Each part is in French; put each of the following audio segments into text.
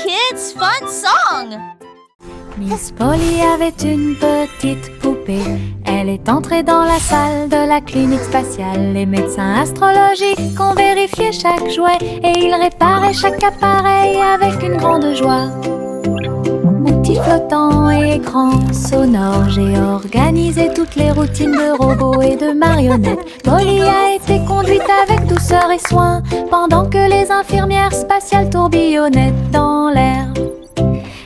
kids' fun song. Miss Polly avait une petite poupée. Elle est entrée dans la salle de la clinique spatiale. Les médecins astrologiques ont vérifié chaque jouet et ils réparaient chaque appareil avec une grande joie. Outils flottants et écrans sonores, j'ai organisé toutes les routines de robots et de marionnettes. Polly a été conduite avec douceur et soin pendant que les infirmières spatiales tourbillonnaient dans l'air.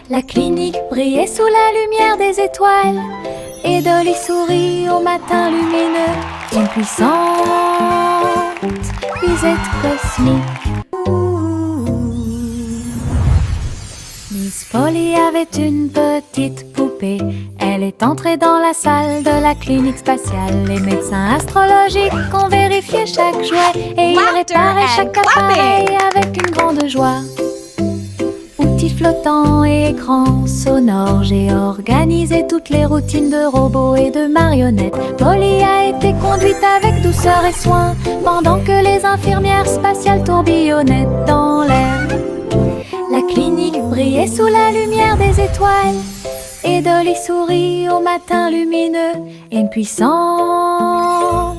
La clinique brillait sous la lumière des étoiles et Dolly sourit au matin lumineux. Une puissante visite cosmique. Miss Polly avait une petite poupée. Elle est entrée dans la salle de la clinique spatiale. Les médecins astrologiques ont vérifié chaque jouet et ils réparaient chaque appareil avec une grande joie. Outils flottants et écrans sonores, j'ai organisé toutes les routines de robots et de marionnettes. Polly a été conduite avec douceur et soin pendant que les infirmières spatiales tourbillonnaient dans l'air. La clinique brillait sous la lumière des étoiles et Dolly sourit au matin lumineux. Une puissante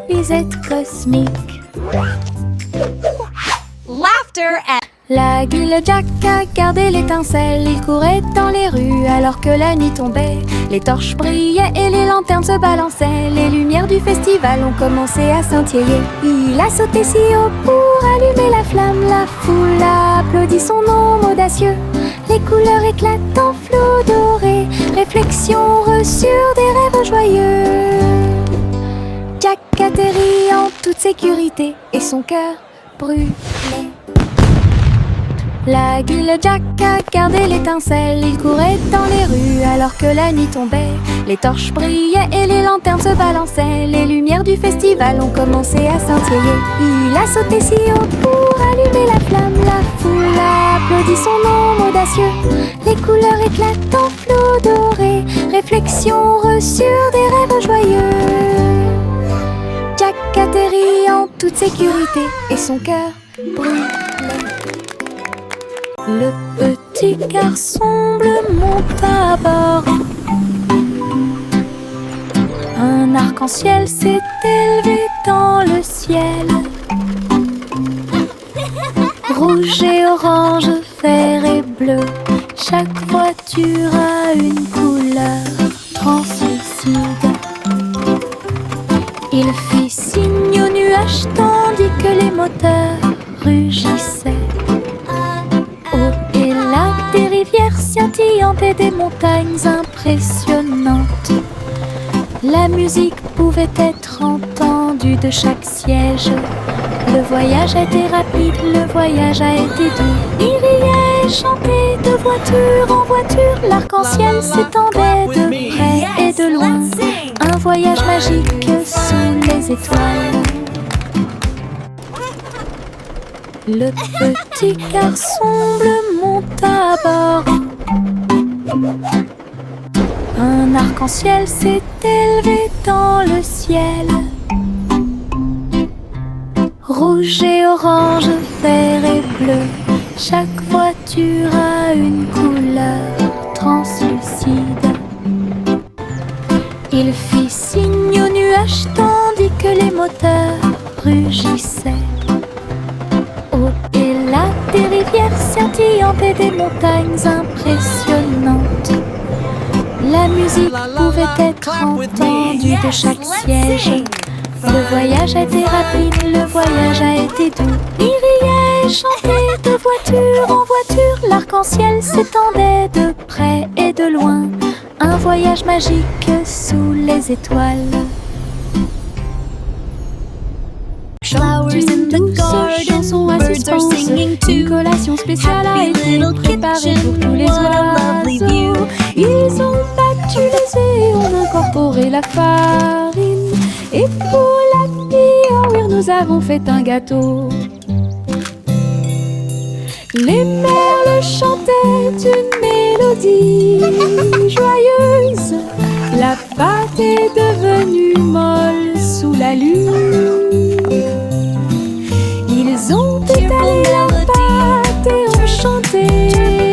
visite cosmique. Laughter and... La guilde Jack a gardé l'étincelle. Il courait dans les rues alors que la nuit tombait. Les torches brillaient et les lanternes se balançaient. Les lumières du festival ont commencé à scintiller. Il a sauté si haut pour allumer la flamme. La foule a applaudi son nom audacieux. Les couleurs éclatent en flot doré. Réflexion reçue des rêves joyeux. Jack atterrit en toute sécurité et son cœur brûlait. La guilde Jack a gardé l'étincelle. Il courait dans les rues alors que la nuit tombait. Les torches brillaient et les lanternes se balançaient. Les lumières du festival ont commencé à scintiller. Il a sauté si haut pour allumer la flamme. La foule a applaudi son nom audacieux. Les couleurs éclatent en flot doré. Réflexion reçue des rêves joyeux. Jack atterrit en toute sécurité et son cœur brûlait. Le petit garçon bleu monte à bord. Un arc-en-ciel s'est élevé dans le ciel. Rouge et orange, vert et bleu. Chaque voiture a une couleur translucide. Il fit signe aux nuages tandis que les moteurs rugissaient. Des rivières scintillantes et des montagnes impressionnantes. La musique pouvait être entendue de chaque siège. Le voyage a été rapide, le voyage a été doux. Il riait et chantait de voiture en voiture. L'arc-en-ciel s'étendait de près et de loin. Un voyage magique sous les étoiles. Le petit garçon bleu monte à bord. Un arc-en-ciel s'est élevé dans le ciel. Rouge et orange, vert et bleu. Chaque voiture a une couleur translucide. Il fit signe aux nuages tandis que les moteurs rugissaient. Des rivières scintillantes et des montagnes impressionnantes. La musique pouvait être entendue de chaque siège. Le voyage a été rapide, le voyage a été doux. Il riait et chantait de voiture en voiture. L'arc-en-ciel s'étendait de près et de loin. Un voyage magique sous les étoiles. Flowers in the garden, birds are singing too. Une collation spéciale a été préparée pour tous les oiseaux. Ils ont battu les œufs et ont incorporé la farine. Et pour la vie, nous avons fait un gâteau. Les merles chantaient une mélodie joyeuse. La pâte est devenue molle sous la lune. Ils ont étalé la pâte et ont chanté.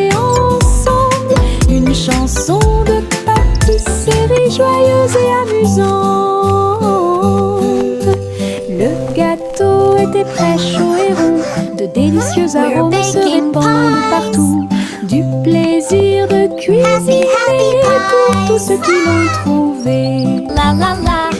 chauds et ronds. De délicieux arômes se répandent partout. Du plaisir de cuisiner pour tous ceux qui l'ont trouvé. La la la,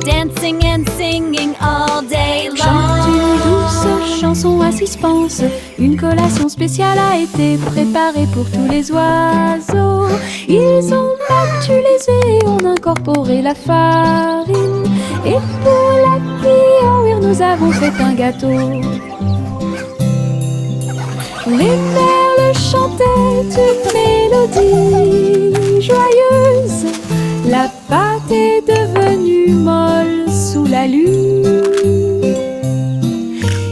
dancing and singing all day Chante une long. douce chanson à suspense. Une collation spéciale a été préparée pour tous les oiseaux. Ils ont battu les œufs et ont incorporé la farine. Et pour l'accueillir, nous avons fait un gâteau. Les merles chantaient une mélodie joyeuse. La pâte est devenue molle sous la lune.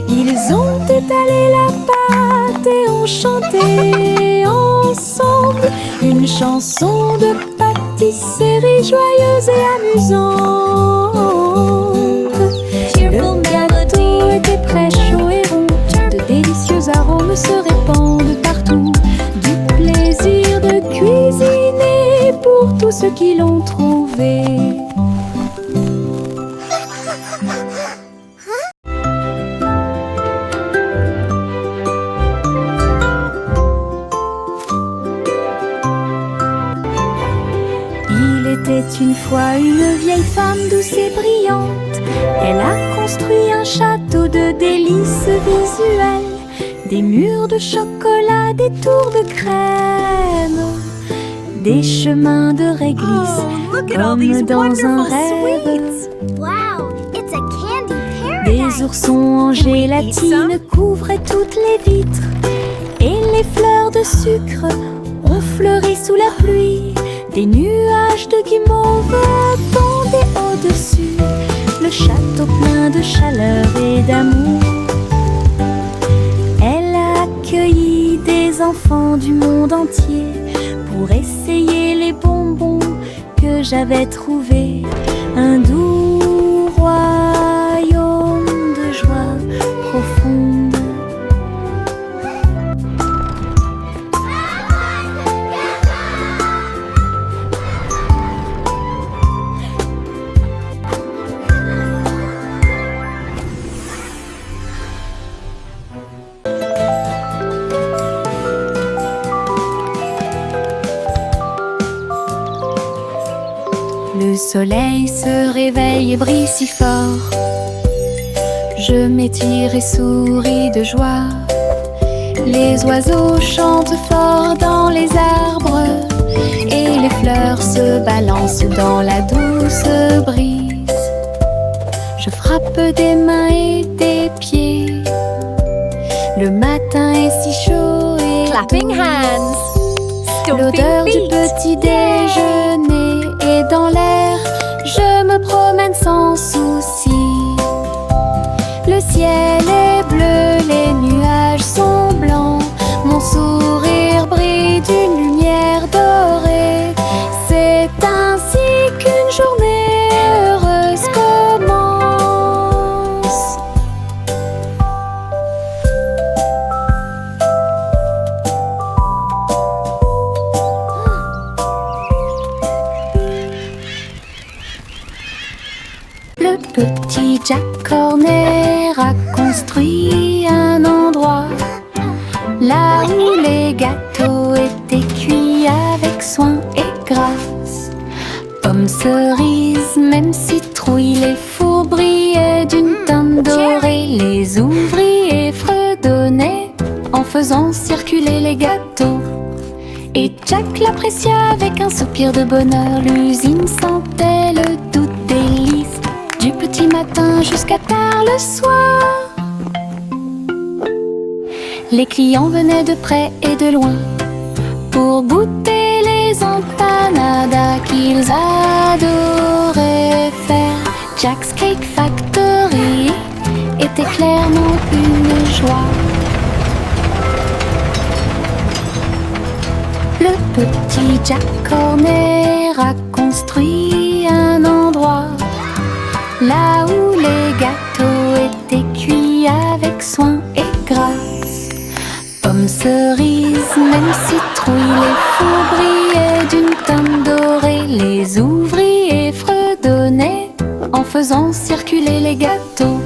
Ils ont étalé la pâte et ont chanté ensemble une chanson de pâtisserie joyeuse et amusante. Le gâteau était prêt, chaud et rond. De délicieux arômes se répandent partout. Du plaisir de cuisiner pour tous ceux qui l'ont trouvé. Il était une fois une vieille femme douce et brillante. Elle a construit un château de délices visuelles. Des murs de chocolat, des tours de crème, des chemins de réglisse, comme dans un rêve. Wow, it's a candy Des paradise. oursons en gélatine couvraient toutes les vitres. Et les fleurs de sucre ont fleuri sous la pluie. Des nuages de guimauve pendaient au-dessus. Le château plein de chaleur et d'amour. Elle a accueilli des enfants du monde entier pour essayer les bonbons que j'avais trouvés. Un doux royaume de joie profonde. Le soleil se réveille et brille si fort. Je m'étire et souris de joie. Les oiseaux chantent fort dans les arbres et les fleurs se balancent dans la douce brise. Je frappe des mains et des pieds. Le matin est si chaud et Clapping doux. hands. L'odeur Stomping du feet. petit déjeuner est dans l'air. Je me promène sans souci. Le ciel est bleu, les nuages sont blancs. Mon sourire brille d'une lumière dorée. C'est ainsi qu'une journée heureuse commence. Le petit Jack Horner a construit un endroit là où les gâteaux étaient cuits avec soin et grâce. Pommes, cerises, même citrouilles, les fours brillaient d'une teinte dorée. Les ouvriers fredonnaient en faisant circuler les gâteaux. Et Jack l'apprécia avec un soupir de bonheur. L'usine sentait le doux délice du petit matin jusqu'à tard le soir. Les clients venaient de près et de loin pour goûter les empanadas qu'ils adoraient faire. Jack's Cake Factory était clairement une joie. Le petit Jack Horner a construit un endroit là où les gâteaux étaient cuits avec soin et grâce. Pommes, cerises, même citrouilles, les fours brillaient d'une teinte dorée. Les ouvriers fredonnaient en faisant circuler les gâteaux.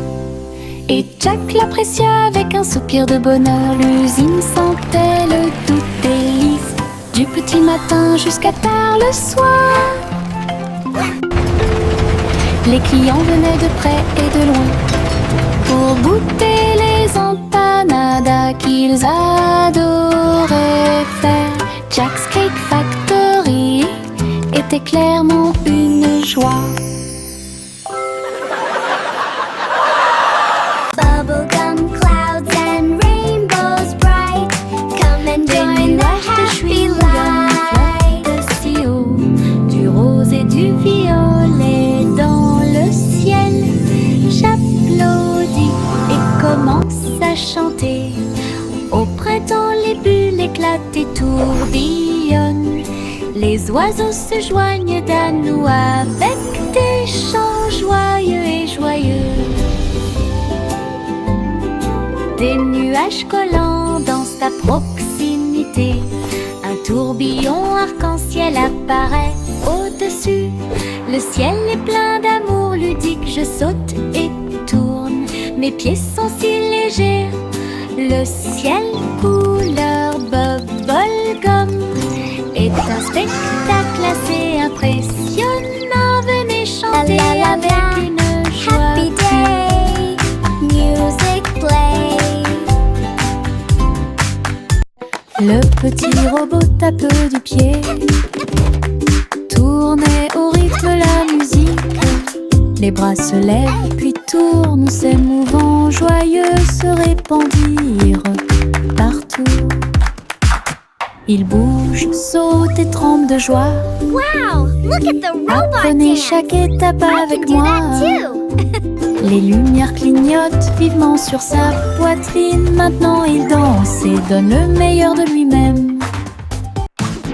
Et Jack l'apprécia avec un soupir de bonheur. L'usine sentait le doux délice du petit matin jusqu'à tard le soir. Les clients venaient de près et de loin pour goûter les empanadas qu'ils adoraient faire. Jack's Cake Factory était clairement une joie. Bubblegum clouds and rainbows bright. Come and join the happy light. De si haut, du rose et du violet dans le ciel. J'applaudis et commence à chanter. Au printemps, les bulles éclatent et tourbillonnent. Les oiseaux se joignent à nous avec des chants joyeux et joyeux. Des nuages collants dansent à proximité. Un tourbillon arc-en-ciel apparaît au-dessus. Le ciel est plein d'amour ludique. Je saute et tourne. Mes pieds sont si légers. Le ciel couleur bubblegum est un spectacle assez impressionnant. Venez chanter avec une joie. Happy day, music play. Le petit robot tape du pied, tournait au rythme la musique. Les bras se lèvent puis tournent, s'émouvant, joyeux se répandirent partout. Il bouge, saute et tremble de joie. Wow, look at the robot Apprenez dance. chaque étape I avec can do moi. that too. Les lumières clignotent vivement sur sa poitrine. Maintenant il danse et donne le meilleur de lui-même.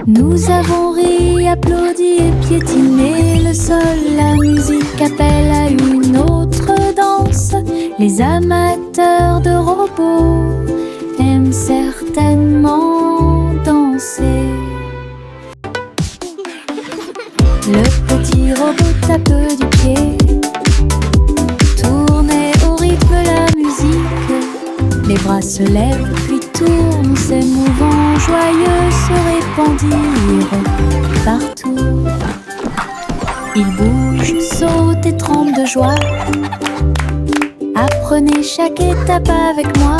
Nous avons ri, applaudi et piétiné le sol. La musique appelle à une autre danse. Les amateurs de robots aiment certainement danser. Le petit robot tape du pied, tournait au rythme la musique. Les bras se lèvent puis tournent, s'émouvant, joyeux se répandirent partout. Il bouge, saute et tremble de joie. Apprenez chaque étape avec moi.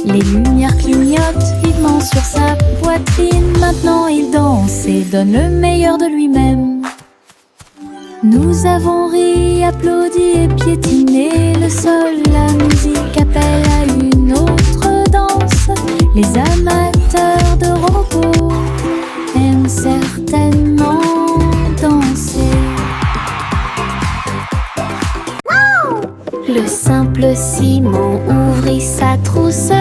Les lumières clignotent vivement sur sa poitrine. Maintenant il danse et donne le meilleur de lui-même. Nous avons ri, applaudi et piétiné le sol. La musique appelle à une autre danse. Les amateurs de robots aiment certainement danser. Le simple Simon ouvrit sa trousse.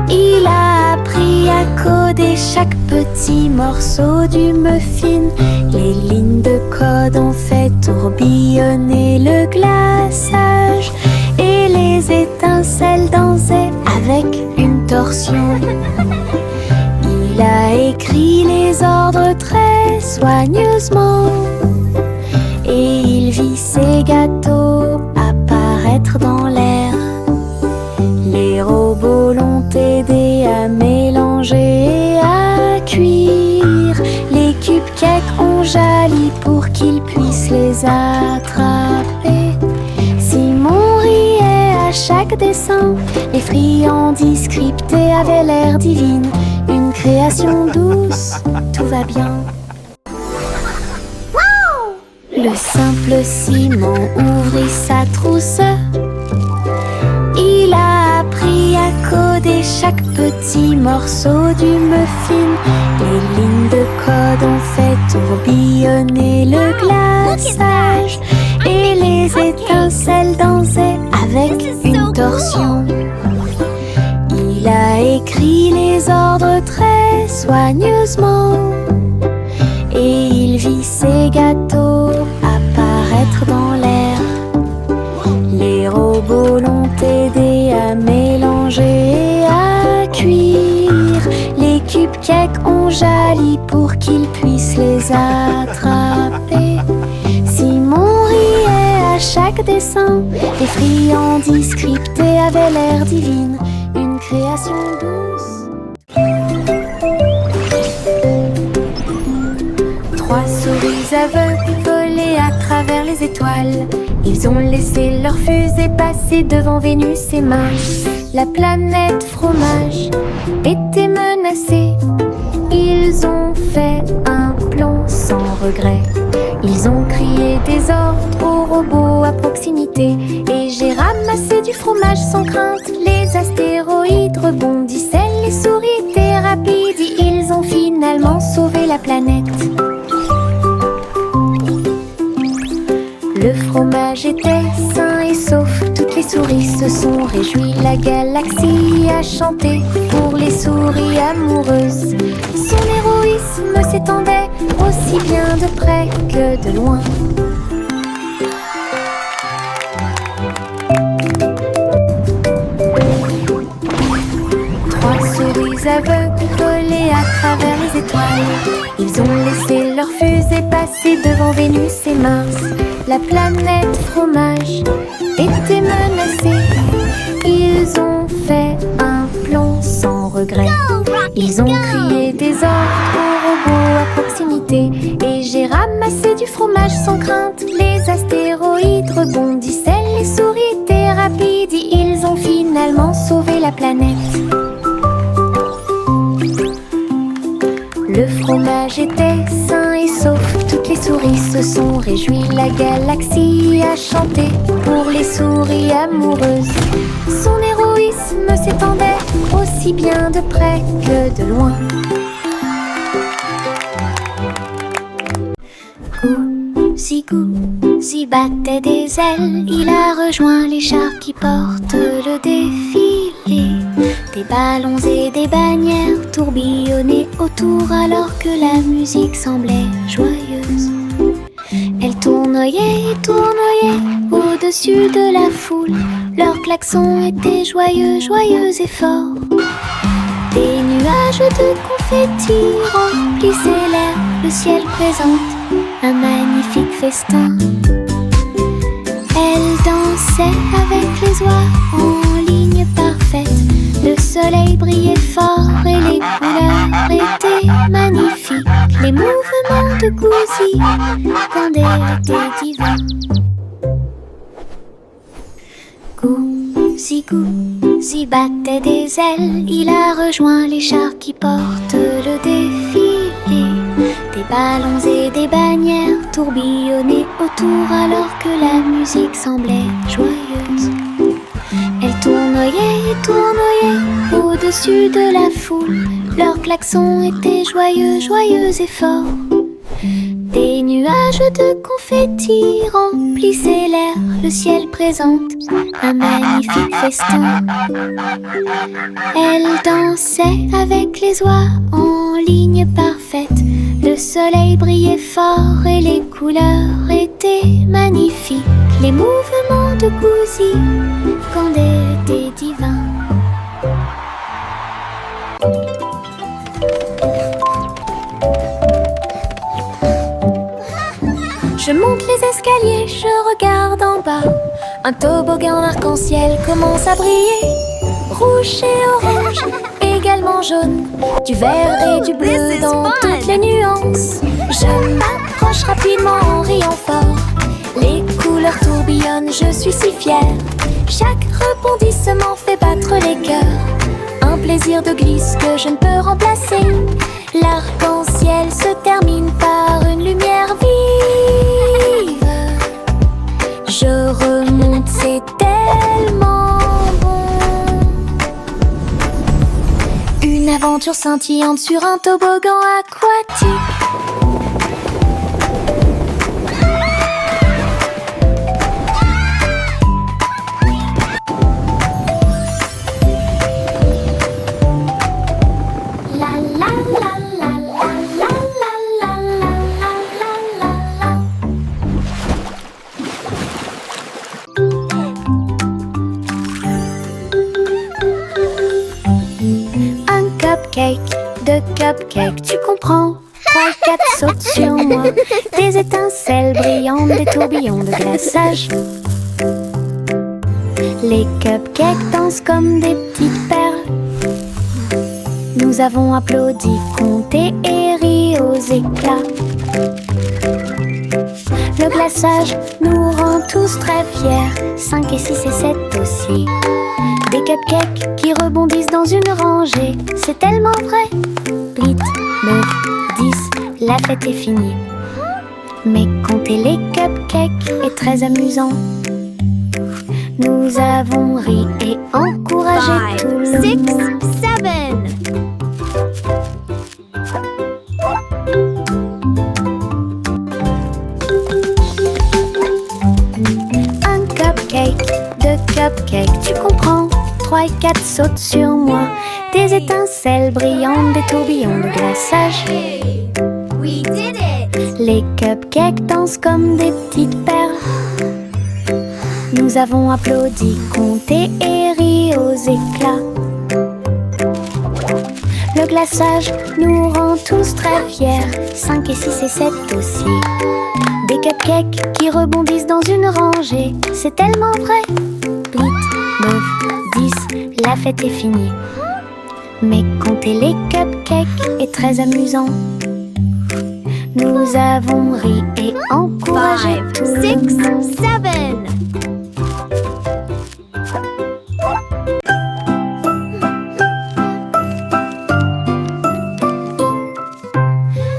Il a appris à coder chaque petit morceau du muffin. Les lignes de code ont fait tourbillonner le glaçage et les étincelles dansaient avec une torsion. Il a écrit les ordres très soigneusement et il vit ses gâteaux apparaître dans l'air. Les robots l'ont aidé à mélanger et à cuire. Les cupcakes ont jali pour qu'il puisse les attraper. Simon riait à chaque dessin. Les friandises scriptées avaient l'air divines. Une création douce, tout va bien. Le simple Simon ouvrit sa trousse. Il a appris à coder chaque petit morceau du muffin. Les lignes de code ont fait tourbillonner le glaçage et les étincelles dansaient avec une torsion. Il a écrit les ordres très soigneusement et il vit ses gâteaux apparaître dans l'air. Les robots l'ont aidé à mélanger et à cuire. Les cupcakes ont jali pour qu'il puisse les attraper. Simon riait à chaque dessin. innocent. Les friandises scriptées avaient l'air divine, une création douce. 3 souris aveugles volaient à travers les étoiles. Ils ont laissé leur fusée passer devant Vénus et Mars. La planète fromage était menacée. Ils ont fait un plan sans regret. Ils ont crié des ordres aux robots à proximité. Et j'ai ramassé du fromage sans crainte. Les astéroïdes rebondissaient, les souris étaient rapides. Ils ont finalement sauvé la planète. Le fromage était sain et sauf. Toutes les souris se sont réjouies. La galaxie a chanté pour les souris amoureuses. Son héroïsme s'étendait aussi bien de près que de loin. Trois souris aveugles volaient à travers les étoiles. Ils ont laissé leur fusée passer devant Vénus et Mars. La planète fromage était menacée. Ils ont fait un plan sans regret. Ils ont crié des ordres aux robots à proximité. Et j'ai ramassé du fromage sans crainte. Les astéroïdes rebondissaient, les souris étaient rapides. Ils ont finalement sauvé la planète. Le fromage était sain et sauf. Toutes les souris se sont réjouies. La galaxie a chanté pour les souris amoureuses. Son héroïsme s'étendait aussi bien de près que de loin. Gousi battait des ailes. Il a rejoint les chars qui portent le défilé. Des ballons et des bannières tourbillonnaient autour alors que la musique semblait joyeuse. Elle tournoyait et tournoyait au-dessus de la foule. Leurs klaxons étaient joyeux, joyeux et forts. Des nuages de confettis remplissaient l'air. Le ciel présente un magnifique festin. Elle dansait avec les oies en ligne parfaite. Le soleil brillait fort et les couleurs étaient magnifiques. Les mouvements de Gousi rendaient l'été divin. Gousi battait des ailes. Il a rejoint les chars qui portent le défilé. Des ballons et des bannières tourbillonnaient autour alors que la musique semblait joyeuse. Elle tournoyait et tournoyait au-dessus de la foule. Leurs klaxons étaient joyeux, joyeux et forts. Des nuages de confettis remplissaient l'air. Le ciel présente un magnifique festin. Elle dansait avec les oies en ligne parfaite. Le soleil brillait fort et les couleurs étaient magnifiques. Les mouvements de Gousi rendaient l'été divin. Je monte les escaliers, je regarde en bas. Un toboggan arc-en-ciel commence à briller. Rouge et orange, également jaune. Du vert et du bleu dans toutes les nuances. Je m'approche rapidement en riant fort. Les couleurs tourbillonnent, je suis si fière. Chaque rebondissement fait battre les cœurs. Un plaisir de glisse que je ne peux remplacer. L'arc-en-ciel se termine par une lumière vive. Je remonte, c'est tellement bon. Une aventure scintillante sur un toboggan aquatique. De cupcake, tu comprends? 3, 4 sautent sur moi. Des étincelles brillantes, des tourbillons de glaçage. Les cupcakes dansent comme des petites perles. Nous avons applaudi, compté et ri aux éclats. Le glaçage nous rend tous très fiers. 5 et 6 et 7 aussi. Des cupcakes qui rebondissent dans une rangée. C'est tellement vrai. 8, 9, 10, la fête est finie. Mais compter les cupcakes est très amusant. Nous avons ri et encouragé 5, tout le 6, monde. 7. Un cupcake, 2 cupcakes, tu comprends. 3 et 4 sautent sur moi. Des étincelles brillantes, des tourbillons de glaçage. Hey, we did it! Les cupcakes dansent comme des petites perles. Nous avons applaudi, compté et ri aux éclats. Le glaçage nous rend tous très fiers. 5 et 6 et 7 aussi. Des cupcakes qui rebondissent dans une rangée. C'est tellement vrai. 8, 9, 10, la fête est finie. Mais compter les cupcakes est très amusant. Nous avons ri et encouragé 5, tout le 6, monde. 7.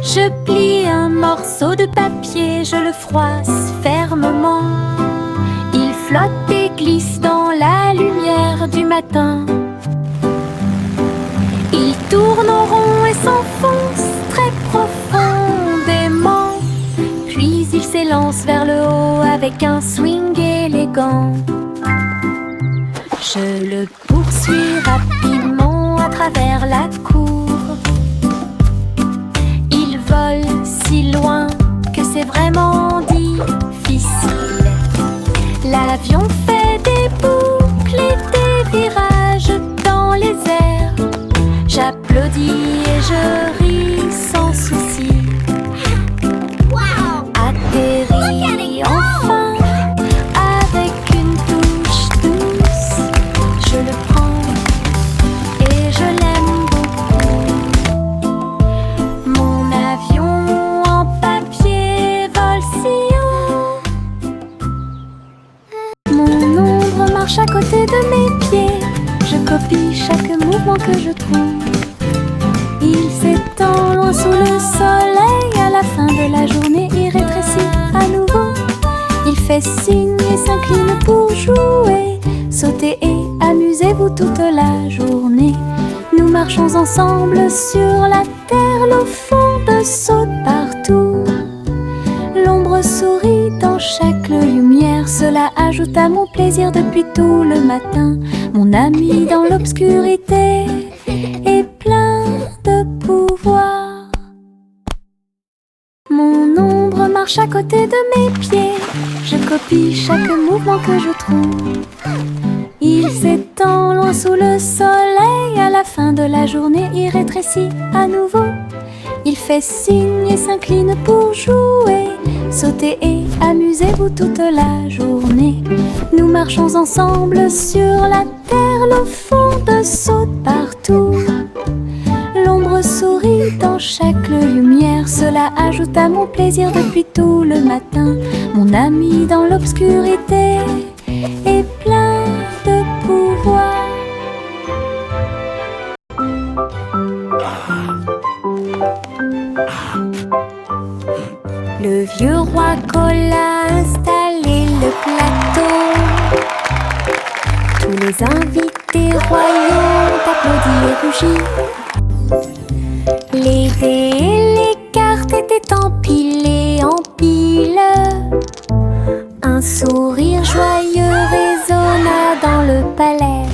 Je plie un morceau de papier, je le froisse fermement. Il flotte et glisse dans la lumière du matin. Il tourne en rond et s'enfonce très profondément. Puis il s'élance vers le haut avec un swing élégant. Je le poursuis rapidement à travers la cour. Il vole si loin que c'est vraiment difficile. L'avion fait des boucles et des virages dans les airs. J'applaudis et je ris sans souci. Wow! Atterri enfin avec une touche douce. Je le prends et je l'aime beaucoup. Mon avion en papier vole si haut. Mon ombre marche à côté de mes pieds. Je copie chaque mouvement que je trouve. Il s'étend loin sous le soleil. À la fin de la journée, il rétrécit à nouveau. Il fait signe et s'incline pour jouer. Sautez et amusez-vous toute la journée. Nous marchons ensemble sur la terre. L'eau fonde saute partout. L'ombre sourit dans chaque lumière. Cela ajoute à mon plaisir depuis tout le matin. Mon ami dans l'obscurité est plein de pouvoir. Mon ombre marche à côté de mes pieds. Je copie chaque mouvement que je trouve. Il s'étend loin sous le soleil. À la fin de la journée, il rétrécit à nouveau. Il fait signe et s'incline pour jouer. Sautez et amusez-vous toute la journée. Nous marchons ensemble sur la terre. L'eau fonde saute partout. L'ombre sourit dans chaque lumière. Cela ajoute à mon plaisir depuis tout le matin. Mon ami dans l'obscurité est plein de pouvoir. Le vieux roi Cole a installé le plateau. Tous les invités royaux ont applaudi et rugi. Les dés et les cartes étaient empilés en piles. Un sourire joyeux résonna dans le palais.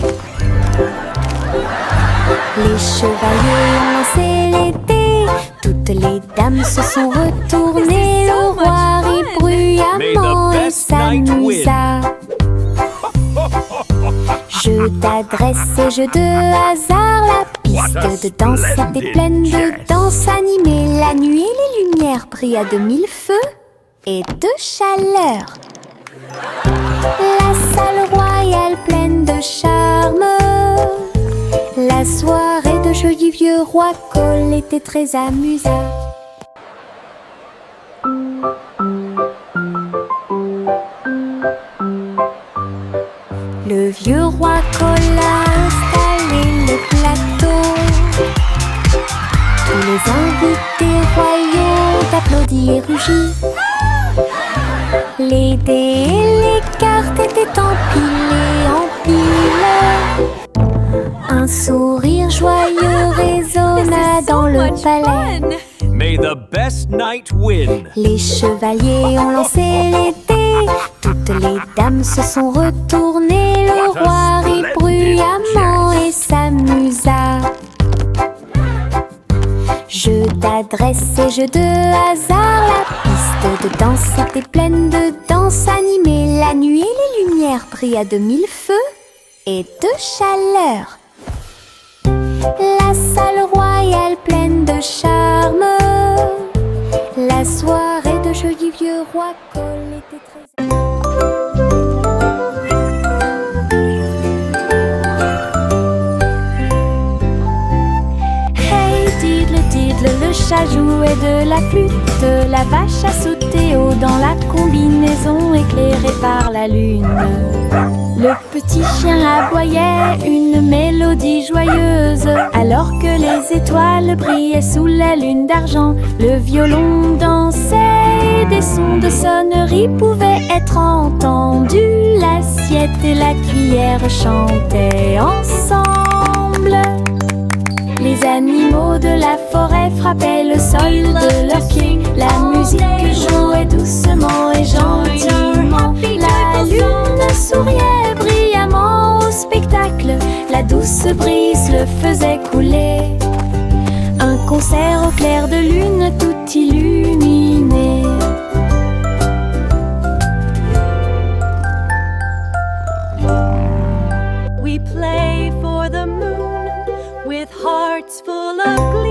Les chevaliers ont lancé les dés. Toutes les dames se sont retournées. Le roi rit bruyamment et s'amusa. Jeu d'adresse et jeu de hasard. La piste de danse était pleine de danse animée. La nuit et les lumières brillaient de mille feux et de chaleur. La salle royale pleine pleine de charme. La soirée de jeu du vieux roi Cole était très amusante. Le vieux roi Cole a installé le plateau. Tous les invités royaux applaudis et rugis. Les dés et les cartes étaient empilés en piles. Un sourire joyeux résonna dans le palais. May the best knight win. Les chevaliers ont lancé les dés. Toutes les dames se sont retournées. Le roi rit bruyamment et s'amusa. Jeu d'adresse et jeu de hasard. La piste de danse était pleine de danse animée. La nuit et les lumières brillaient de mille feux et de chaleur. La salle royale pleine de charme. La soirée de jeu du vieux roi Cole était très... Hey diddle diddle, le chat jouait de la flûte. La vache a sauté haut dans la combinaison éclairée par la lune. Le petit chien aboyait une mélodie joyeuse. Alors que les étoiles brillaient sous la lune d'argent, le violon dansait et des sons de sonnerie pouvaient être entendus. L'assiette et la cuillère chantaient ensemble. Les animaux de la forêt frappaient le sol de leurs pieds. La musique jouait doucement et gentiment. La lune souriait brillamment au spectacle. La douce brise le faisait couler. Un concert au clair de lune tout illuminé. We play for the moon with hearts full of glee.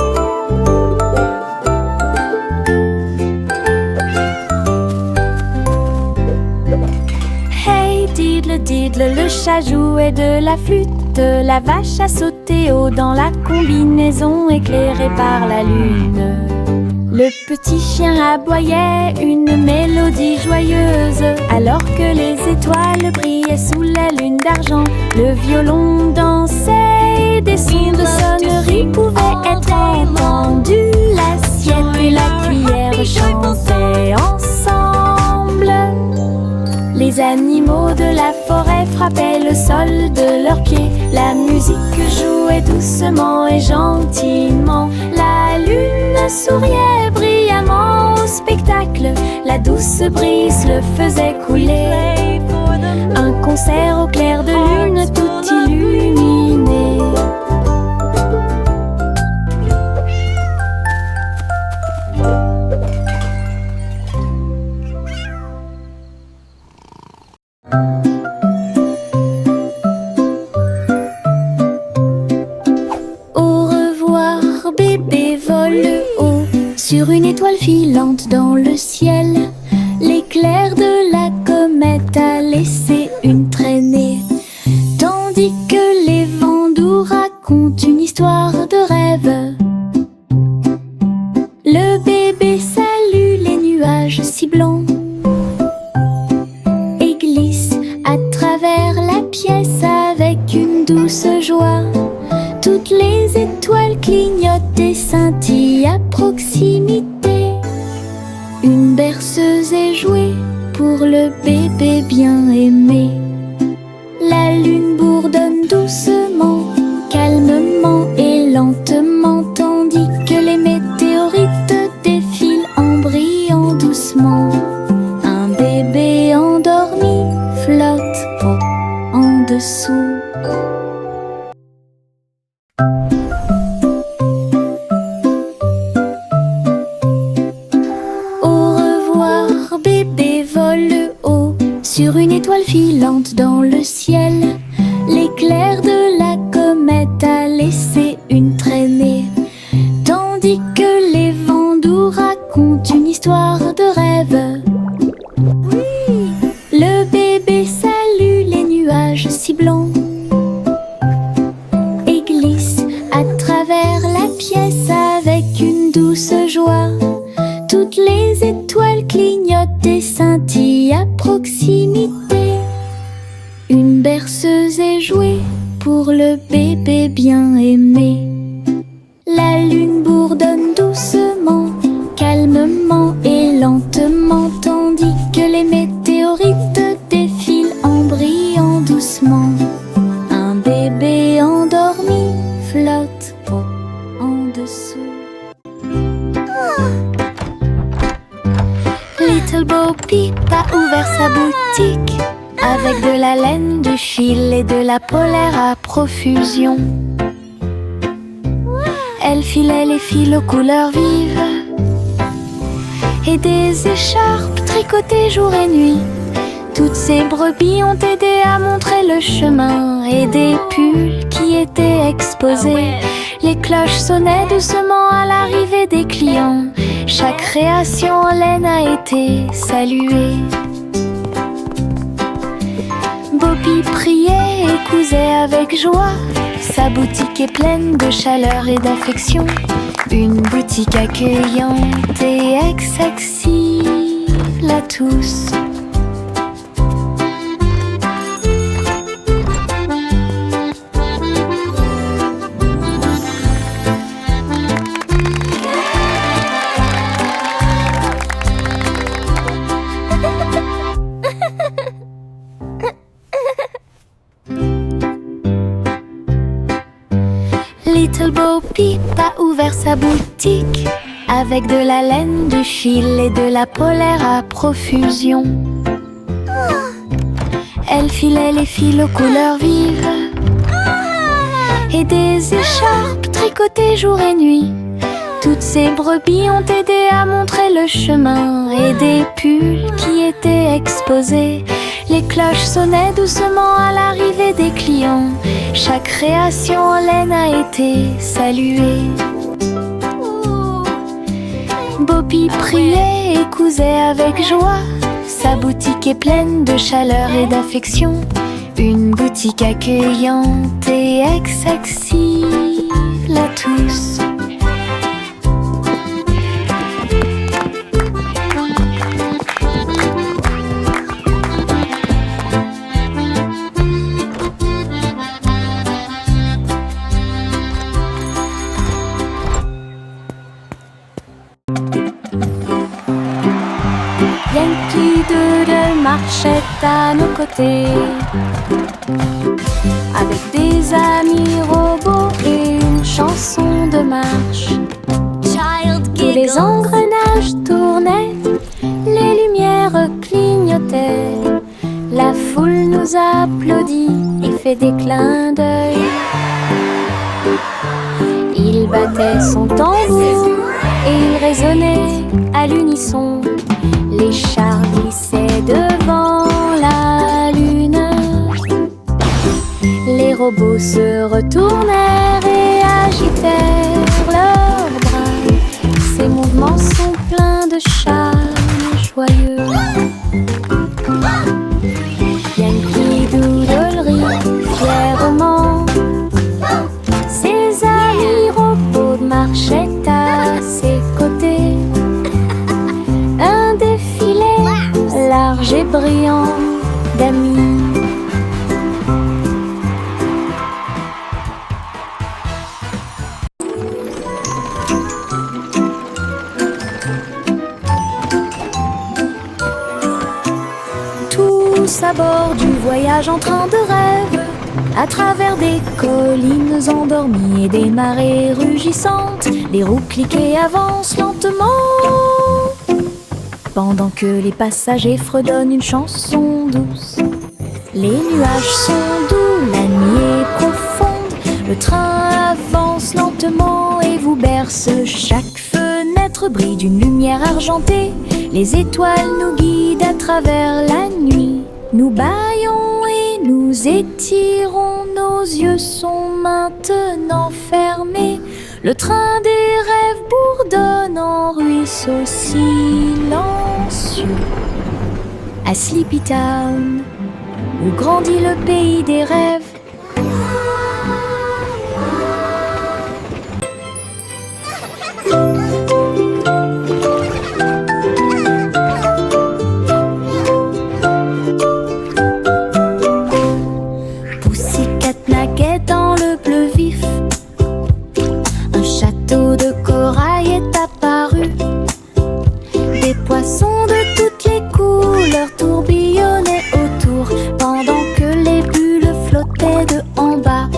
Hey diddle diddle, le chat jouait de la flûte. La vache a sauté haut dans la combinaison éclairée par la lune. Le petit chien aboyait une mélodie joyeuse. Alors que les étoiles brillaient sous la lune d'argent, le violon dansait et des sons de sonnerie pouvaient être entendus. L'assiette et la cuillère chantaient ensemble. Les animaux de la forêt frappaient le sol de leurs pieds. La musique jouait doucement et gentiment. La lune souriait brillamment au spectacle. La douce brise le faisait couler. Un concert au clair de lune tout illuminé. Au revoir bébé vole haut sur une étoile filante dans le ciel. L'éclair de la comète a laissé une traînée, tandis que les vents doux racontent une histoire de rêve. Le bébé salue les nuages si blancs et glisse à travers la pièce avec une douce joie. Toutes les étoiles clignotent et scintillent à proximité. Une berceuse est jouée pour le bébé bien aimé. La lune bourdonne doucement, calmement et lentement, tandis que les météorites défilent en brillant doucement. Un bébé endormi flotte en dessous. Bébé vole haut sur une étoile filante dans le ciel. L'éclair de la comète a laissé une traînée, tandis que les vents doux racontent une histoire de rêve. Le bébé salue les nuages si blancs pour le bébé bien aimé. La lune bourdonne doucement, calmement et lentement, tandis que les météorites défilent en brillant doucement. Un bébé endormi flotte en dessous. Little Bo Peep a ouvert sa boutique avec de la laine, du fil et de la polaire à profusion. Elle filait les fils aux couleurs vives et des écharpes tricotées jour et nuit. Toutes ces brebis ont aidé à montrer le chemin et des pulls qui étaient exposés. Les cloches sonnaient doucement à l'arrivée des clients. Chaque création en laine a été saluée. Bobby priait et cousait avec joie. Sa boutique est pleine de chaleur et d'affection. Une boutique accueillante et accessible à tous. Little Bo Peep a ouvert sa boutique avec de la laine, du fil et de la polaire à profusion. Elle filait les fils aux couleurs vives et des écharpes tricotées jour et nuit. Toutes ces brebis ont aidé à montrer le chemin et des pulls qui étaient exposés. Les cloches sonnaient doucement à l'arrivée des clients. Chaque création en laine a été saluée. Bobby priait et cousait avec joie. Sa boutique est pleine de chaleur et d'affection. Une boutique accueillante et accessible à tous. Yankee Doodle marchait à nos côtés, avec des amis robots et une chanson de marche. Tous les engrenages tournaient, les lumières clignotaient. La foule nous applaudit et fait des clins d'œil. Il battait son tambour et il résonnait à l'unisson. Les chars glissaient devant la lune. Les robots se retournèrent et agitèrent leurs bras. Ces mouvements sont pleins de charme joyeux. Yankee Doodle rit fièrement. Ses amis robots marchaient à ses côtés. Un défilé large et brillant d'amis. Tous à bord du voyage en train de rêve, à travers des collines endormies et des marées rugissantes, les roues cliquent et avancent lentement. Pendant que les passagers fredonnent une chanson douce. Les nuages sont doux, la nuit est profonde. Le train avance lentement et vous berce. Chaque fenêtre brille d'une lumière argentée. Les étoiles nous guident à travers la nuit. Nous bâillons et nous étirons, nos yeux sont maintenant fermés. Le train des rêves bourdonne en ruisseau silencieux. À Sleepy Town, où grandit le pays des rêves. Pussycat Nugget dans le bleu vif. Un château de corail est apparu. Des poissons de toutes les couleurs tourbillonnaient autour, pendant que les bulles flottaient de en bas.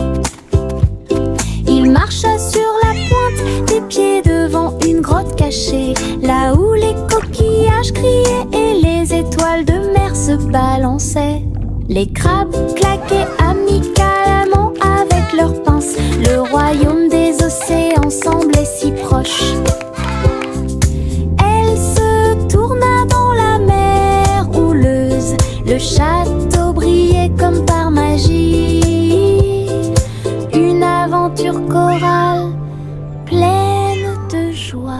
Il marcha sur la pointe des pieds devant une grotte cachée, là où les coquillages criaient et les étoiles de mer se balançaient. Les crabes claquaient amicalement avec leurs pinces. Le royaume des océans semblait si proche. Elle se tourna dans la mer houleuse. Le château brillait comme par magie. Une aventure chorale pleine de joie.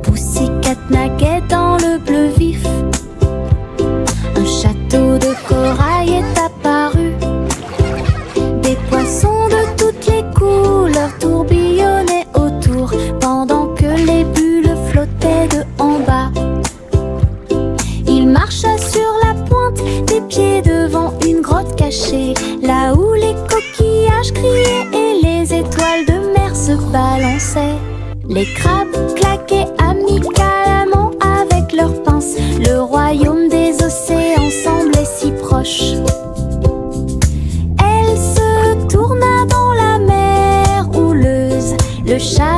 Pussycat naguait dans le bleu vif. Un château de corail est apparu. Des poissons de toutes les couleurs tourbillonnaient autour, pendant que les bulles flottaient de en bas. Il marcha sur la pointe des pieds devant une grotte cachée, là où les coquillages criaient et les étoiles de mer se balançaient. Les crabes claquaient amicalement avec leurs pinces. Le royaume des océans semblait si proche. Elle se tourna dans la mer houleuse. Le chat